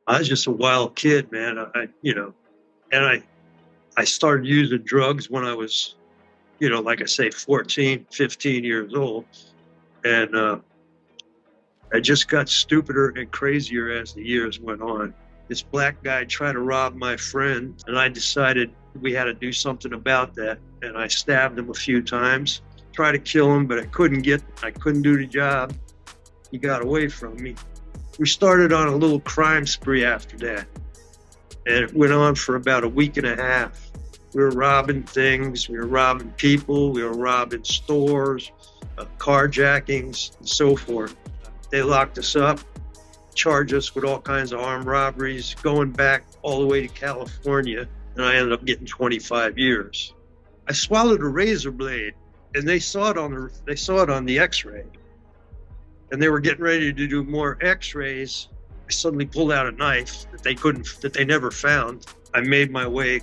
I was just a wild kid, man. And I started using drugs when I was, like I say, 14, 15 years old. And I just got stupider and crazier as the years went on. This black guy tried to rob my friend, and I decided we had to do something about that. And I stabbed him a few times, tried to kill him, but I couldn't do the job. He got away from me. We started on a little crime spree after that, and it went on for about a week and a half. We were robbing things, we were robbing people, we were robbing stores, carjackings, and so forth. They locked us up, charged us with all kinds of armed robberies, going back all the way to California, and I ended up getting 25 years. I swallowed a razor blade, and they saw it on the X-ray, and they were getting ready to do more X-rays. I suddenly pulled out a knife that they never found. I made my way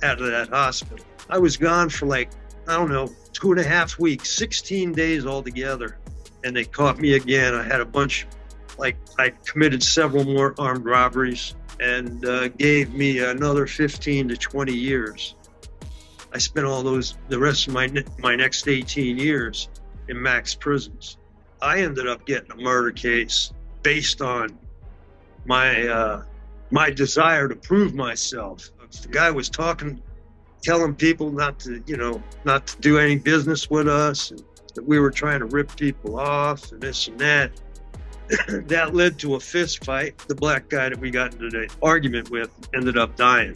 out of that hospital. I was gone for 2.5 weeks, 16 days altogether. And they caught me again. I had I committed several more armed robberies and gave me another 15 to 20 years. I spent the rest of my next 18 years in max prisons. I ended up getting a murder case based on my desire to prove myself. The guy was telling people not to do any business with us, and that we were trying to rip people off and this and that. That led to a fist fight. The black guy that we got into the argument with ended up dying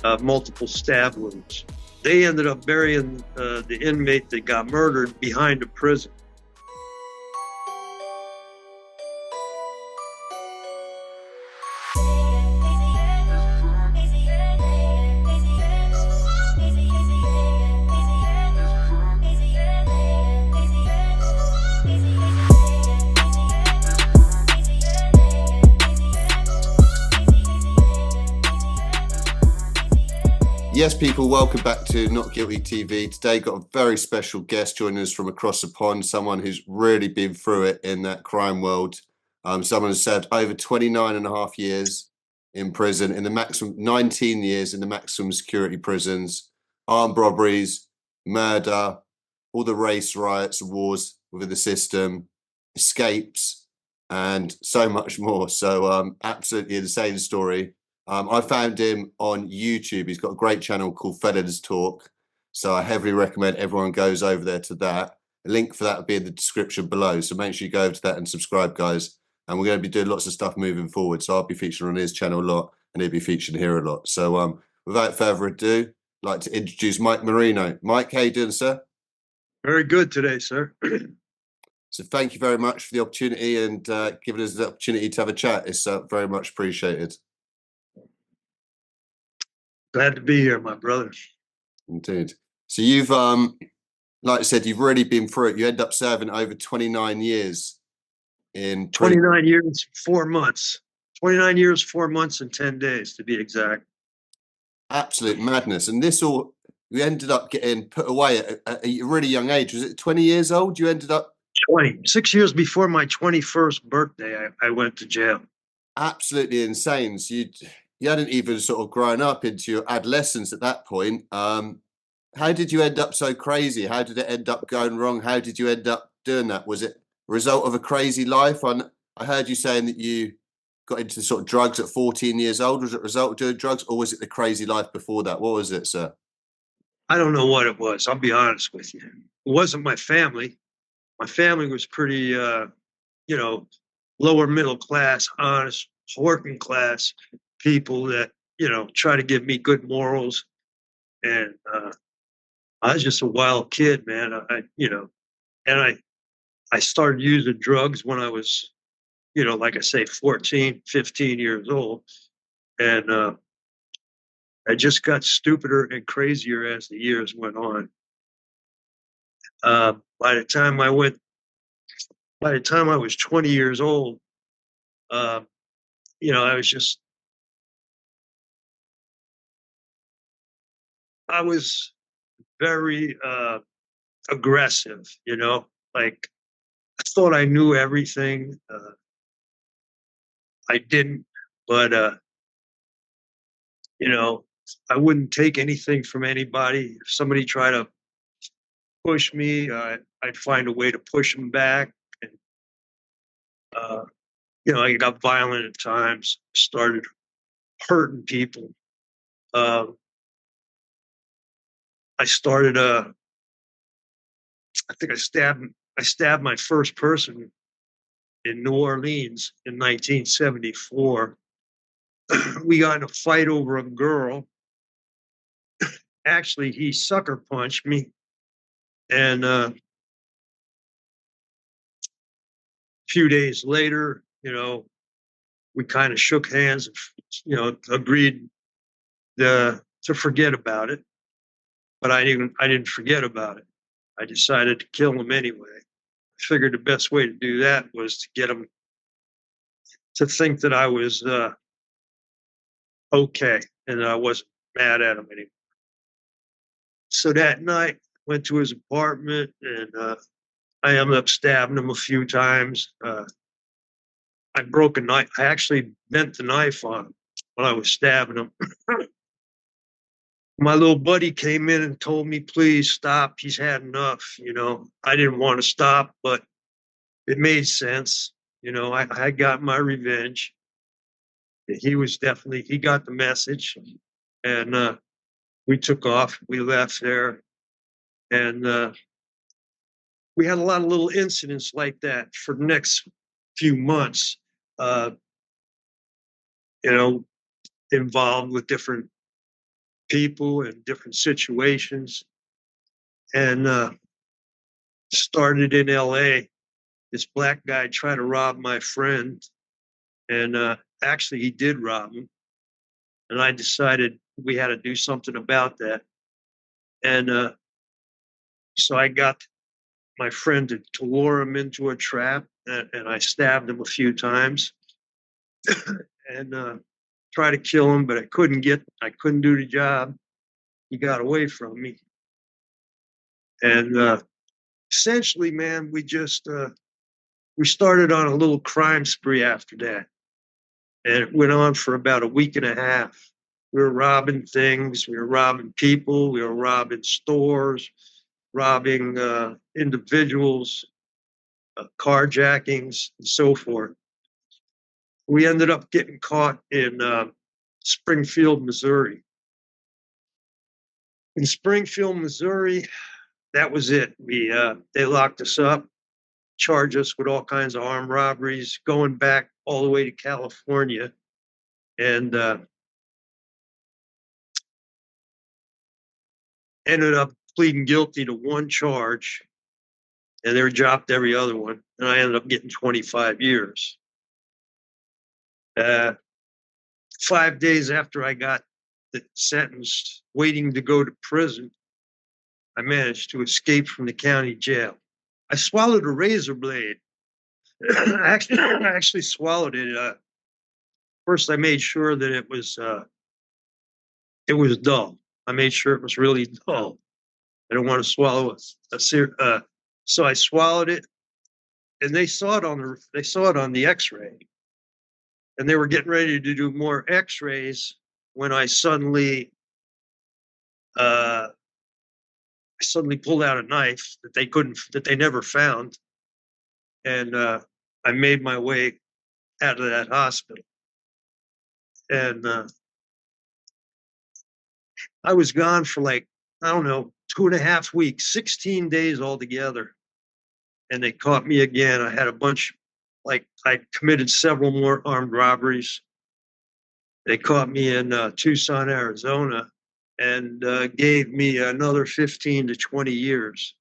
of multiple stab wounds. They ended up burying the inmate that got murdered behind a prison. Yes, people, welcome back to Not Guilty TV. Today, got a very special guest joining us from across the pond, someone who's really been through it in that crime world. Someone who's served over 29 and a half years in prison, in the maximum 19 years in the maximum security prisons, armed robberies, murder, all the race riots and wars within the system, escapes, and so much more. So absolutely insane story. I found him on YouTube. He's got a great channel called Feathers Talk. So I heavily recommend everyone goes over there to that. A link for that will be in the description below. So make sure you go over to that and subscribe, guys. And we're going to be doing lots of stuff moving forward. So I'll be featuring on his channel a lot, and he'll be featured here a lot. So without further ado, I'd like to introduce Mike Marino. Mike, how you doing, sir? Very good today, sir. So thank you very much for the opportunity and giving us the opportunity to have a chat. It's very much appreciated. Glad to be here, my brother. Indeed. So you've, like I said, you've really been through it. You end up serving over 29 years in 29 years, 4 months. 29 years, 4 months, and 10 days, to be exact. Absolute madness. And this all, you ended up getting put away at a really young age. Was it 20 years old? You ended up 6 years before my 21st birthday, I went to jail. Absolutely insane. So you hadn't even sort of grown up into your adolescence at that point. How did you end up so crazy? How did it end up going wrong? How did you end up doing that? Was it a result of a crazy life? I heard you saying that you got into sort of drugs at 14 years old. Was it a result of doing drugs, or was it the crazy life before that? What was it, sir? I don't know what it was. I'll be honest with you. It wasn't my family. My family was pretty, lower middle class, honest, working class people that, try to give me good morals. And I was just a wild kid, man. I started using drugs when I was, like I say, 14, 15 years old. And I just got stupider and crazier as the years went on. By the time I was 20 years old, I was very aggressive, like I thought I knew everything. I didn't. But you know, I wouldn't take anything from anybody. If somebody tried to push me, I'd find a way to push them back. And uh, I got violent at times. Started hurting people. Um, I started. I think I stabbed my first person in New Orleans in 1974. We got in a fight over a girl. Actually, he sucker punched me, and a few days later, we kind of shook hands, and, agreed to forget about it. But I didn't forget about it. I decided to kill him anyway. I figured the best way to do that was to get him to think that I was okay and that I wasn't mad at him anymore. So that night, went to his apartment, and I ended up stabbing him a few times. I broke a knife. I actually bent the knife on him when I was stabbing him. My little buddy came in and told me, please stop. He's had enough. I didn't want to stop, but it made sense. I got my revenge. He got the message, and we took off. We left there, and we had a lot of little incidents like that for the next few months, uh, involved with different people and different situations. And started in LA. This black guy tried to rob my friend, and actually, he did rob him. And I decided we had to do something about that. And so I got my friend to lure him into a trap, and I stabbed him a few times and try to kill him, but I couldn't do the job. He got away from me. And essentially, man, we started on a little crime spree after that. And it went on for about a week and a half. We were robbing things, we were robbing people, we were robbing stores, robbing individuals, carjackings, and so forth. We ended up getting caught in Springfield, Missouri. In Springfield, Missouri, that was it. They locked us up, charged us with all kinds of armed robberies, going back all the way to California, and ended up pleading guilty to one charge, and they dropped every other one, and I ended up getting 25 years. 5 days after I got sentenced, waiting to go to prison, I managed to escape from the county jail. I swallowed a razor blade. I actually swallowed it. First, I made sure that it was dull. I made sure it was really dull. I don't want to swallow so I swallowed it, and they saw it on the X-ray, and they were getting ready to do more X-rays when I suddenly pulled out a knife that they never found, and I made my way out of that hospital, and I was gone for like, I don't know, 2.5 weeks, 16 days altogether, and they caught me again. I had a bunch, like I committed several more armed robberies. They caught me in Tucson, Arizona, and gave me another 15 to 20 years.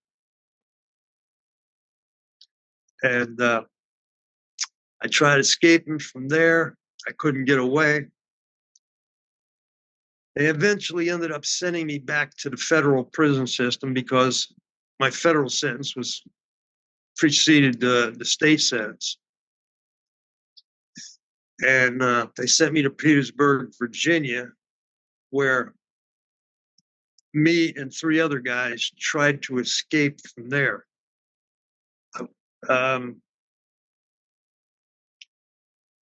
And I tried escaping from there. I couldn't get away. They eventually ended up sending me back to the federal prison system because my federal sentence preceded the state sentence. And they sent me to Petersburg, Virginia, where me and 3 other guys tried to escape from there.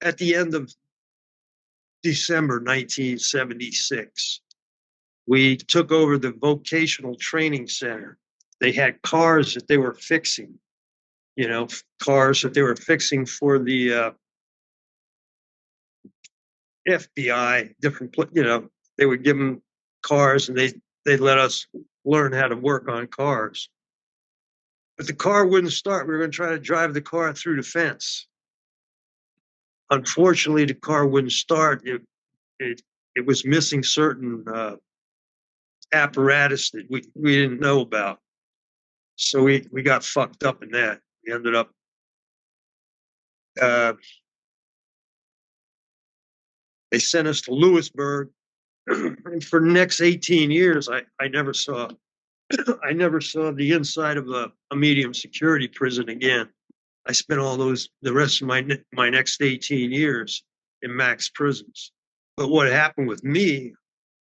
At the end of December 1976. We took over the vocational training center. They had cars that they were fixing, cars that they were fixing for the FBI, different, they would give them cars and they'd let us learn how to work on cars. But the car wouldn't start. We were going to try to drive the car through the fence. Unfortunately, the car wouldn't start. It was missing certain apparatus that we didn't know about. So we got fucked up in that. We ended up they sent us to Lewisburg, and for the next 18 years, I never saw the inside of a medium security prison again. I spent the rest of my next 18 years in max prisons. But what happened with me,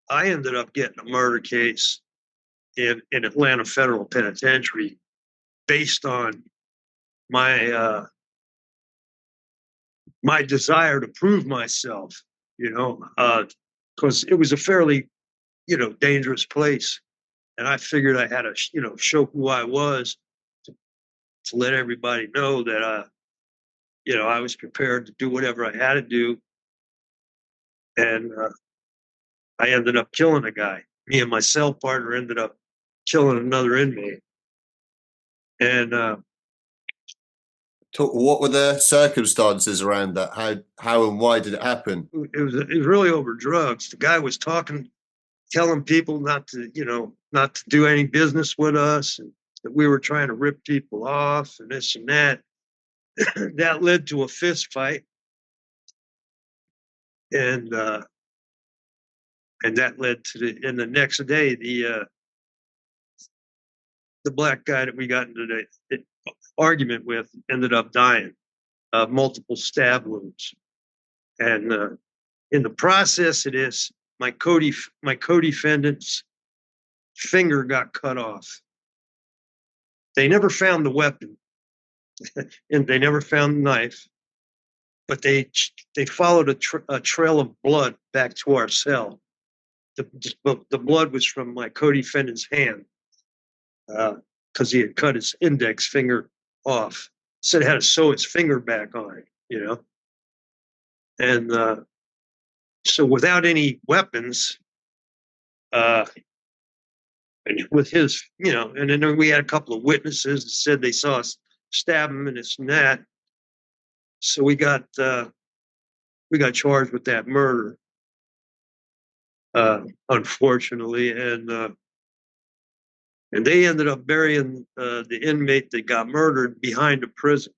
I ended up getting a murder case in Atlanta Federal Penitentiary based on my my desire to prove myself, because it was a fairly, dangerous place. And I figured I had to, show who I was to let everybody know that, I was prepared to do whatever I had to do. And I ended up killing a guy. Me and my cell partner ended up killing another inmate. And what were the circumstances around that? How and why did it happen? it was really over drugs. The guy was telling people not to do any business with us, and that we were trying to rip people off and this and that. That led to a fist fight, and that led to the next day the black guy that we got into the argument with ended up dying of multiple stab wounds. And in the process of this, my co-defendant's finger got cut off. They never found the weapon, and they never found the knife, but they followed a trail of blood back to our cell. The blood was from my co-defendant's hand, because he had cut his index finger off. Said he had to sew his finger back on, and so without any weapons, and with his, and then we had a couple of witnesses that said they saw us stab him and this and that. So we got charged with that murder, unfortunately, and they ended up burying the inmate that got murdered behind the prison.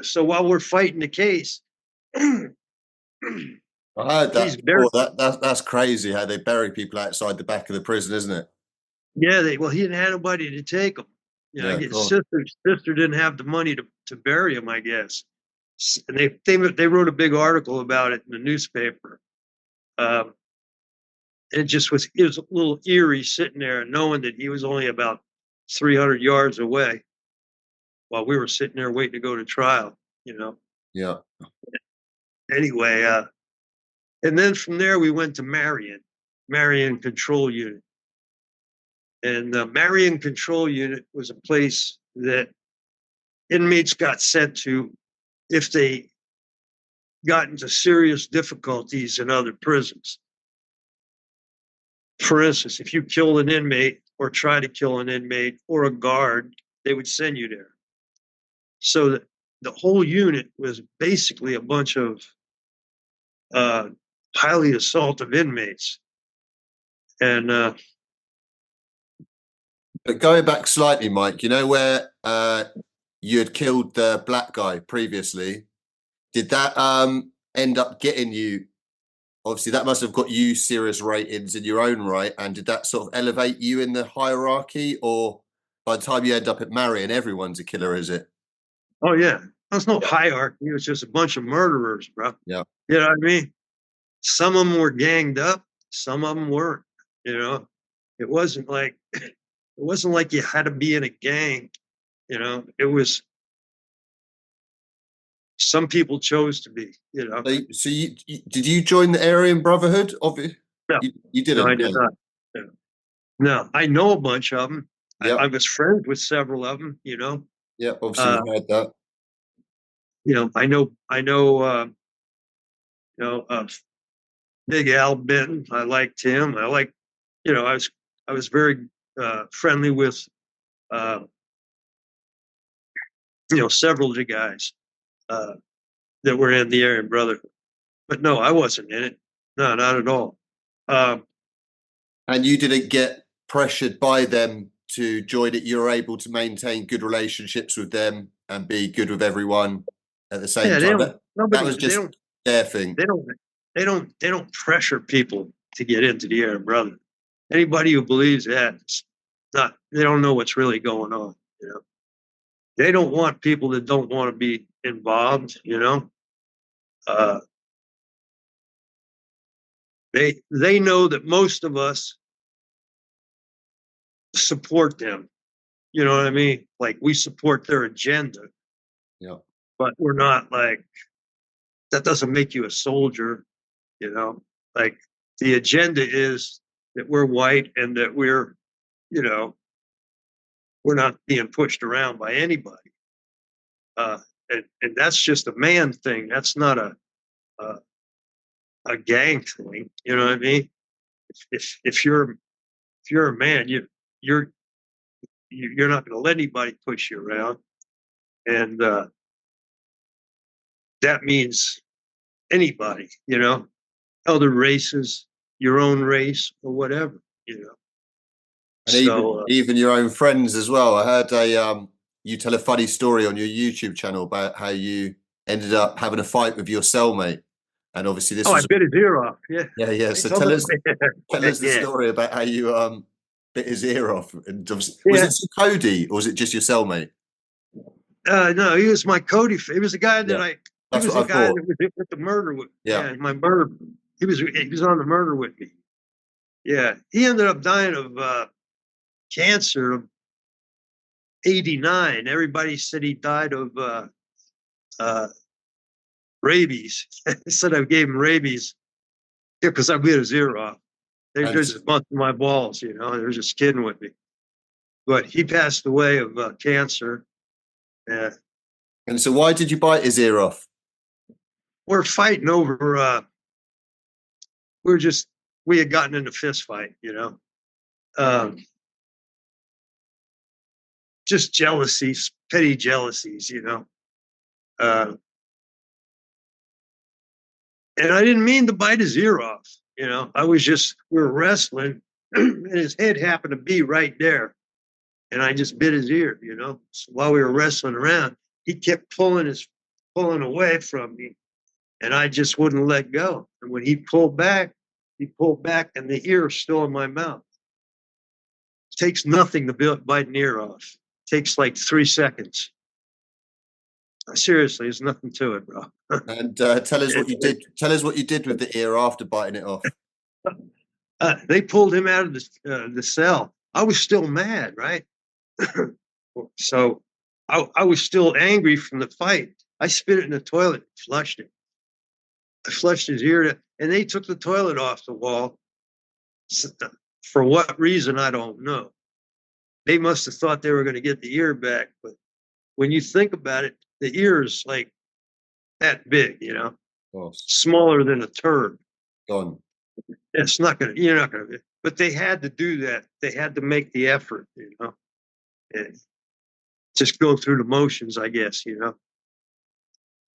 So while we're fighting the case, I heard that before. That's crazy how they bury people outside the back of the prison, isn't it? Yeah, he didn't have nobody to take him. His sister didn't have the money to bury him, I guess. And they wrote a big article about it in the newspaper. It was a little eerie sitting there and knowing that he was only about 300 yards away while we were sitting there waiting to go to trial, Yeah. Anyway, and then from there we went to Marion Control Unit. And the Marion Control Unit was a place that inmates got sent to if they got into serious difficulties in other prisons. For instance, if you killed an inmate or try to kill an inmate or a guard, they would send you there. So the whole unit was basically a bunch of highly assaultive inmates. And but going back slightly, Mike, where you had killed the black guy previously, did that end up getting you? Obviously, that must have got you serious ratings in your own right. And did that sort of elevate you in the hierarchy? Or by the time you end up at Marion, everyone's a killer, is it? Oh, yeah. There's no hierarchy. It was just a bunch of murderers, bro. Yeah. You know what I mean? Some of them were ganged up. Some of them weren't. It wasn't like you had to be in a gang. It was Some people chose to be, So did you join the Aryan Brotherhood? No, You no, I didn't. did No. not. No, no, I know a bunch of them. I Yep. was friends with several of them, Yep. Obviously, uh, we've heard that. I know, Big Al Benton. I liked him. I was very friendly with, uh, several of the guys uh, that were in the Aryan Brotherhood. But no, I wasn't in it. No, not at all. Um, And you didn't get pressured by them to join it. You're able to maintain good relationships with them and be good with everyone at the same yeah, they time. don't. That Nobody. was just their thing. They don't. They don't pressure people to get into the Aryan Brotherhood. Anybody who believes that, not. They don't know what's really going on. They don't want people that don't want to be involved. Uh, they know that most of us support them. You know what I mean? Like we support their agenda, Yeah. but we're not like that. Doesn't make you a soldier. Like the agenda is that we're white and that you know, we're not being pushed around by anybody. Uh, and that's just a man thing. That's not a, a gang thing. You know what I mean? If you're a man, you're you're not going to let anybody push you around, and that means anybody. Other races, your own race, or whatever. And So even your own friends as well. I heard you tell a funny story on your YouTube channel about how you ended up having a fight with your cellmate, and obviously this I was bit his ear off. Yeah. yeah. I So told him. tell us the Yeah. story about how you bit his ear off. And was Yeah. it Cody or was it just your cellmate? No, he was my Cody. He was the guy Yeah, he that's was what the I guy thought. that was with the murder with. Yeah, Yeah, my murder. He was on the murder with me. Yeah, he ended up dying of cancer of '89. Everybody said he died of uh, rabies. I said I gave him rabies because I bit his ear off. They're and just busting my balls, They're just kidding with me. But he passed away of cancer. Yeah. and so why did you bite his ear off? We're fighting over. We're just we had gotten in a fist fight. Um, just jealousies, petty jealousies. Uh, and I didn't mean to bite his ear off. We were wrestling, and his head happened to be right there, and I just bit his ear. So while we were wrestling around, he kept pulling away from me, and I just wouldn't let go. And when he pulled back, and the ear is still in my mouth. It takes nothing to bite an ear off. It takes like 3 seconds. Seriously, there's nothing to it, bro. And tell us what you did. Tell us what you did with the ear after biting it off. They pulled him out of the cell. I was still mad, right? So I was still angry from the fight. I spit it in the toilet, flushed it. I flushed his ear, and they took the toilet off the wall. For what reason, I don't know. They must have thought they were going to get the ear back, but when you think about it, the ear is like that big, smaller than a turd. Gone. It's not gonna. You're not gonna. But they had to do that. They had to make the effort, and just go through the motions, I guess.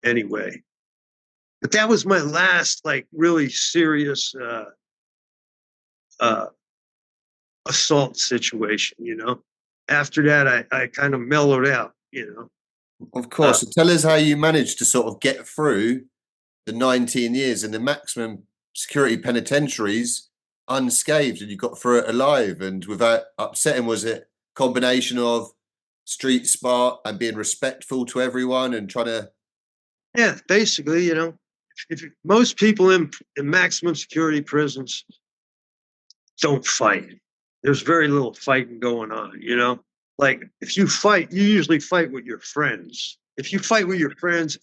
Anyway, but that was my last, like, really serious uh, assault situation. After that, I kind of mellowed out. Of Uh, course. So tell us how you managed to sort of get through the 19 years in the maximum security penitentiaries unscathed, and you got through it alive and without upsetting. Was it a combination of street smart and being respectful to everyone and trying to yeah, basically, if most people in maximum security prisons don't fight. There's very little fighting going on. Like if you fight, you usually fight with your friends. If you fight with your friends,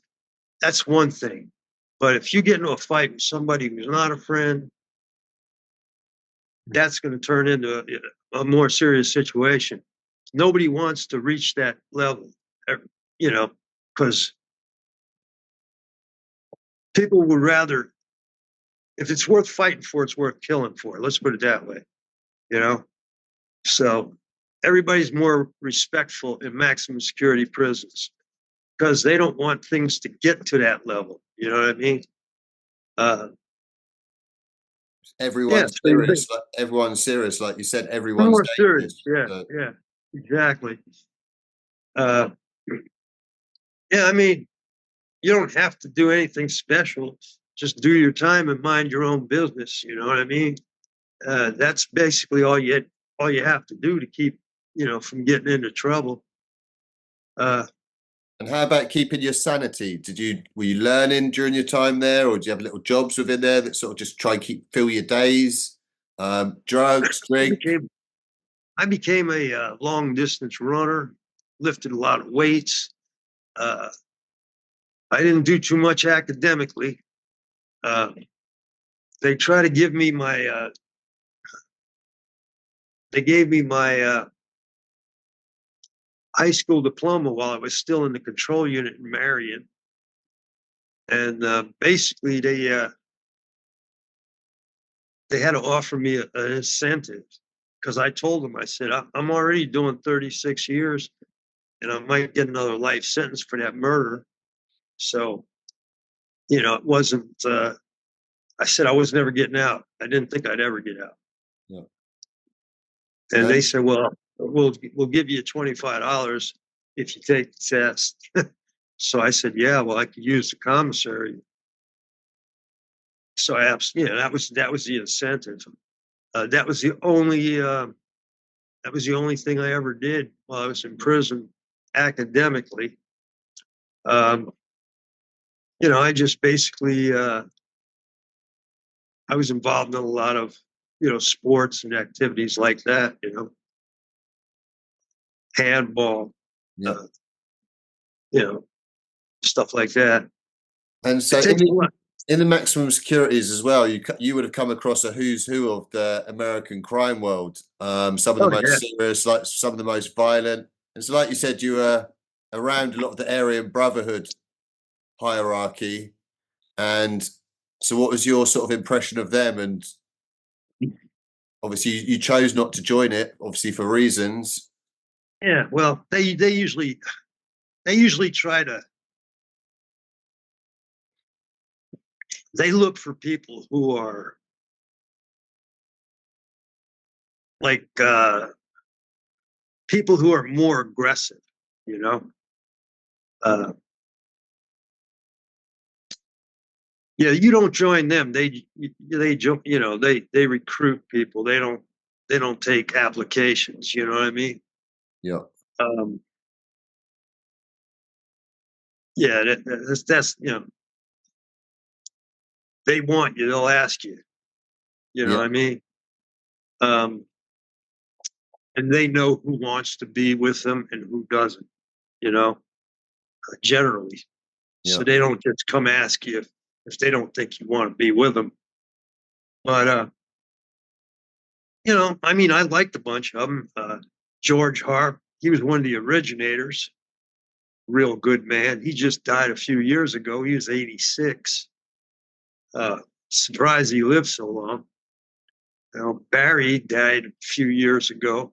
that's one thing. But if you get into a fight with somebody who's not a friend, that's going to turn into a more serious situation. Nobody wants to reach that level, you know, because people would rather, if it's worth fighting for, it's worth killing for. Let's put it that way, you know? So everybody's more respectful in maximum security prisons because they don't want things to get to that level. You know what I mean? Uh, yeah, Everyone's so serious. Like, everyone's serious, like you said. Everyone's more serious. dangerous. Yeah, So, yeah, exactly. Uh, yeah, I mean, you don't have to do anything special. Just do your time and mind your own business. You know what I mean? That's basically all you have to do to keep from getting into trouble. Uh, and how about keeping your sanity? Were you learning during your time there, or do you have little jobs within there that sort of just try and fill your days? Drugs, I drink. became I became a long distance runner, lifted a lot of weights. Uh, I didn't do too much academically. Uh, they try to give me my they gave me my high school diploma while I was still in the control unit in Marion, and basically they had to offer me an incentive because I told them, I said, I'm already doing 36 years and I might get another life sentence for that murder. So, it wasn't, I said I was never getting out. I didn't think I'd ever get out. Yeah. And they And said, well, we'll give you $25 if you take the test. So I said, yeah, well, I could use the commissary. So that was the incentive. That was the only thing I ever did while I was in prison academically. Um, I just basically I was involved in a lot of sports and activities like that. Handball, yeah. uh, you know, stuff like that. And It so takes a lot. in the maximum securities as well, you would have come across a who's who of the American crime world. Some of the Oh most yeah, serious, like some of the most violent. And so, like you said, you were around a lot of the Aryan Brotherhood hierarchy. And so, what was your sort of impression of them? And obviously, you chose not to join it, obviously for reasons. yeah. Well, they usually try to. They look for people who are like people who are more aggressive. You know, uh, yeah. You don't join them. They recruit people. They don't take applications. You know what I mean? Yeah, Um, yeah. That's they want you. They'll ask you. You know yeah, what I mean? Um, and they know who wants to be with them and who doesn't. You know, generally. yeah, So they don't just come ask you if they don't think you want to be with them. But I mean, I liked a bunch of them. George Harp, he was one of the originators. Real good man. He just died a few years ago. He was 86. Surprised he lived so long. Barry died a few years ago.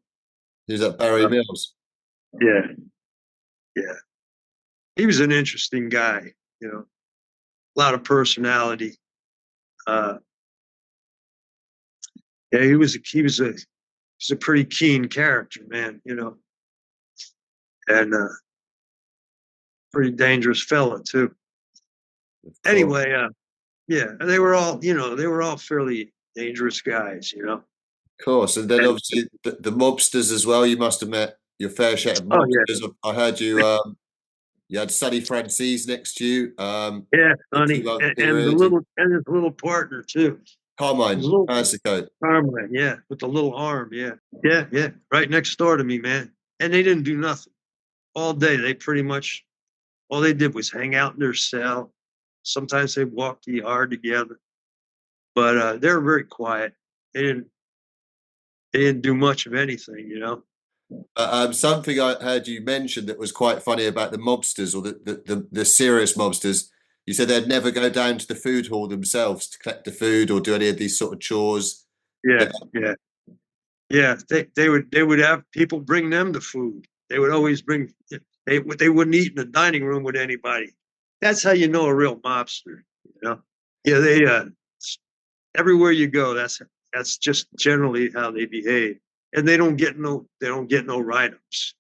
who's that? Barry Uh, Mills. yeah, yeah. He was an interesting guy. A lot of personality. Uh, yeah, he's a pretty keen character, man. And pretty dangerous fella too. Of course. Anyway, yeah, and they were all fairly dangerous guys. Of course. And then And obviously the mobsters as well. You must have met your fair share of oh yeah, mobsters. I heard you had Sonny Francis next to you. yeah, The honey, 2 month and period. And his little partner too. His Carmine little Persico. Carmine, yeah, with the little arm, yeah, yeah, yeah, right next door to me, man. And they didn't do nothing all day. They pretty much All they did was hang out in their cell. Sometimes they walked the yard together, but they were very quiet. They didn't they didn't do much of anything, you know. Something I heard you mention that was quite funny about the mobsters or the serious mobsters. You said they'd never go down to the food hall themselves to collect the food or do any of these sort of chores. Yeah, yeah, yeah. They would have people bring them the food. They would always bring. They wouldn't eat in the dining room with anybody. That's how you know a real mobster. You know. Yeah, they everywhere you go. That's just generally how they behave, and they don't get no write-ups.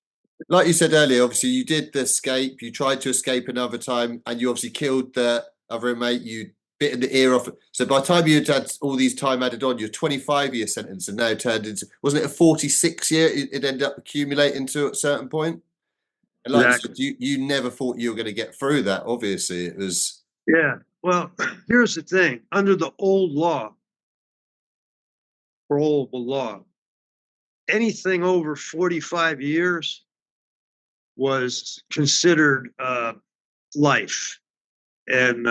Like you said earlier, obviously you did the escape. You tried to escape another time, and you obviously killed the other inmate. You bit in the ear off. So by the time you had all these time added on, your 25-year sentence and now turned into, wasn't it a 46-year? It ended up accumulating to at a certain point. And like you said, Exactly. you never thought you were going to get through that. Obviously, it was. Yeah. Well, here's the thing: under the old law, parolable law, anything over 45 years was considered life, and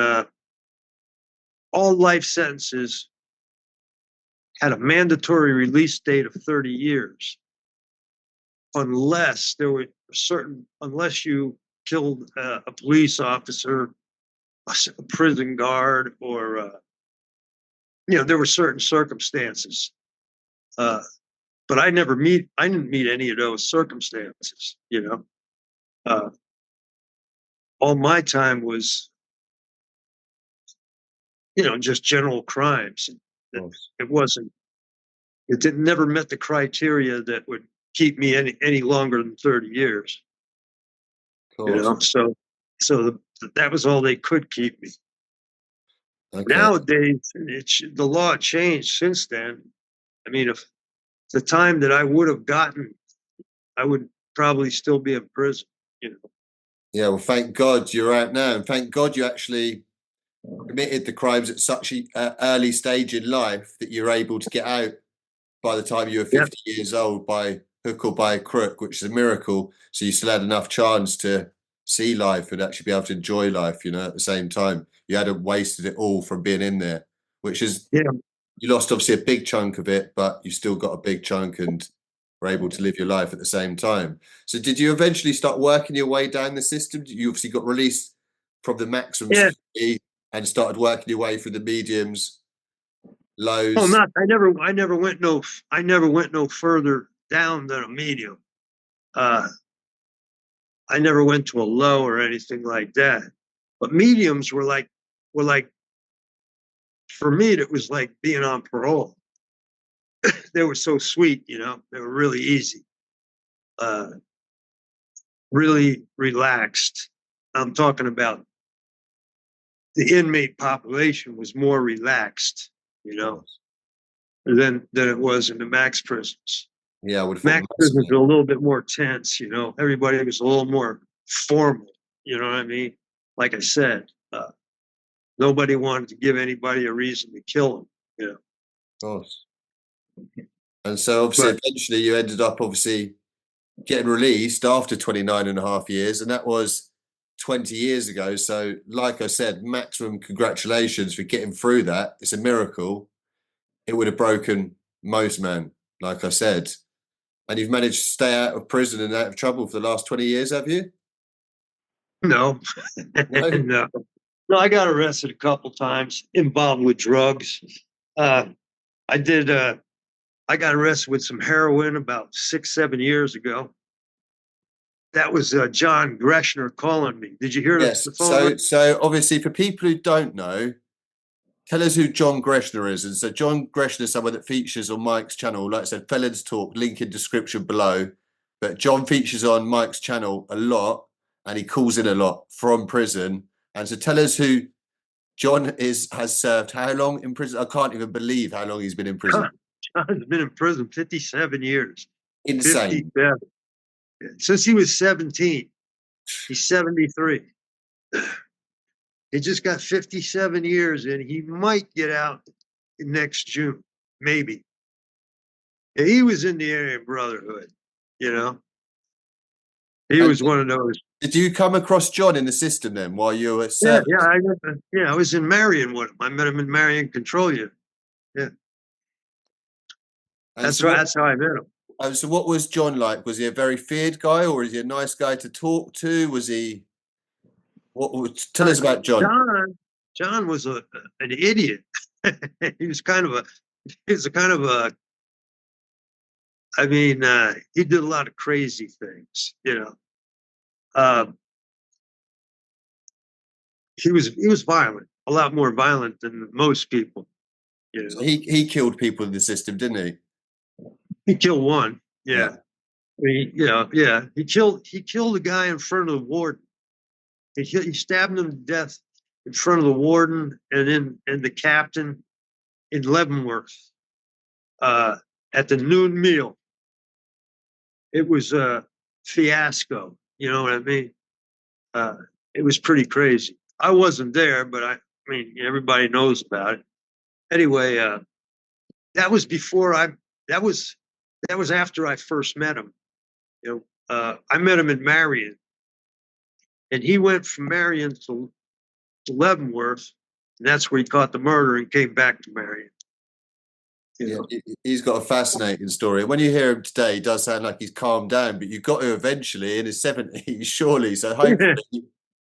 all life sentences had a mandatory release date of 30 years, unless there were unless you killed a police officer, a prison guard, or there were certain circumstances. But I didn't meet any of those circumstances. Uh, all my time was, just general crimes. It, it wasn't. It didn't never met the criteria that would keep me any longer than 30 years. Of course. So that was all they could keep me. Okay. Nowadays, the law changed since then. I mean, if the time that I would have gotten, I would probably still be in prison. You know. Yeah. Well, thank God you're out now, and thank God you actually committed the crimes at such an early stage in life that you're able to get out by the time you were Yeah. 50 years old by hook or by crook, which is a miracle. So you still had enough chance to see life and actually be able to enjoy life, at the same time. You hadn't wasted it all from being in there, which is, Yeah. you lost obviously a big chunk of it, but you still got a big chunk and were able to live your life at the same time. So did you eventually start working your way down the system? You obviously got released from the maximum Yeah. security and started working your way through the mediums, Oh, lows. not. I never went no further down than a medium. Uh, I never went to a low or anything like that. But mediums were like for me, it was like being on parole. They were so sweet, They were really easy, uh, really relaxed. I'm talking about the inmate population was more relaxed, than it was in the max prisons. Yeah, I would have thought Max prisons massively. are a little bit more tense, Everybody was a little more formal, you know what I mean? Like I said, nobody wanted to give anybody a reason to kill them, Of course. And so obviously But eventually you ended up obviously getting released after 29 and a half years, and that was 20 years ago. So like I said, maximum congratulations for getting through that. It's a miracle. It would have broken most men, like I said. And you've managed to stay out of prison and out of trouble for the last 20 years, have you? no, No? no, no. I got arrested a couple times, involved with drugs. Uh, I did. I got arrested with some heroin about 6, 7 years ago. That was John Greshner calling me. Did you hear Yes. the phone ring? So obviously for people who don't know, tell us who John Greshner is. And so John Greshner is someone that features on Mike's channel. Like I said, Felons Talk, link in description below. But John features on Mike's channel a lot and he calls in a lot from prison. And so tell us who John has served how long in prison? I can't even believe how long he's been in prison. John's been in prison 57 years. Insane. 57. Since he was 17. He's 73. He just got 57 years and he might get out next June, maybe. He was in the Aryan Brotherhood, you know. He And was one of those. Did you come across John in the system then while you were Yeah, serving? I was in Marion with him. I met him in Marion Control Unit. Yeah, And that's so right. what? That's how I met him. So what was John like? Was he a very feared guy, or is he a nice guy to talk to? Was he? Tell Uh, us about John. John was an idiot. he was kind of a he was a kind of a I mean, he did a lot of crazy things, you know. Um, he was violent, a lot more violent than most people, you So know. he killed people in the system, didn't he? He killed one, Yeah. yeah. He killed a guy in front of the warden. He stabbed him to death in front of the warden and the captain in Leavenworth uh, at the noon meal. It was a fiasco. You know what I mean? Uh, it was pretty crazy. I wasn't there, but I mean, everybody knows about it. Anyway, that was before I. That was that was after I first met him. I met him in Marion, and he went from Marion to Leavenworth, and that's where he caught the murder and came back to Marion. You Yeah, know, he's got a fascinating story. When you hear him today, he does sound like he's calmed down, but you've got to eventually in his 70s, surely. So hopefully,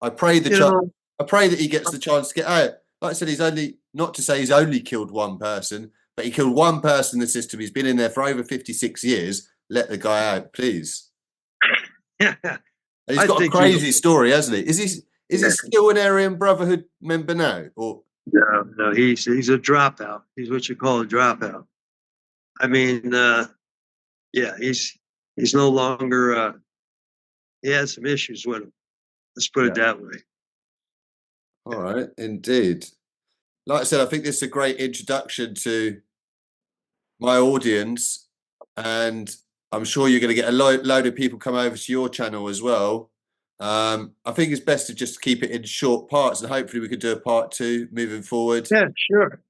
I pray you know, I pray that he gets the chance to get out. Like I said, he's only not to say he's only killed one person, but he killed one person in the system. He's been in there for over 56 years. Let the guy out, please. yeah, And he's I got a think he. crazy story, hasn't he? Is he Yeah, still an Aryan Brotherhood member now? Or no, he's a dropout. He's what you call a dropout. I mean, yeah, he's no longer. He has some issues with him. Let's put it yeah. that way. All right, indeed. Like I said, I think this is a great introduction to my audience, and I'm sure you're going to get a load of people come over to your channel as well. I think it's best to just keep it in short parts, and hopefully we could do a part two moving forward. Yeah, sure.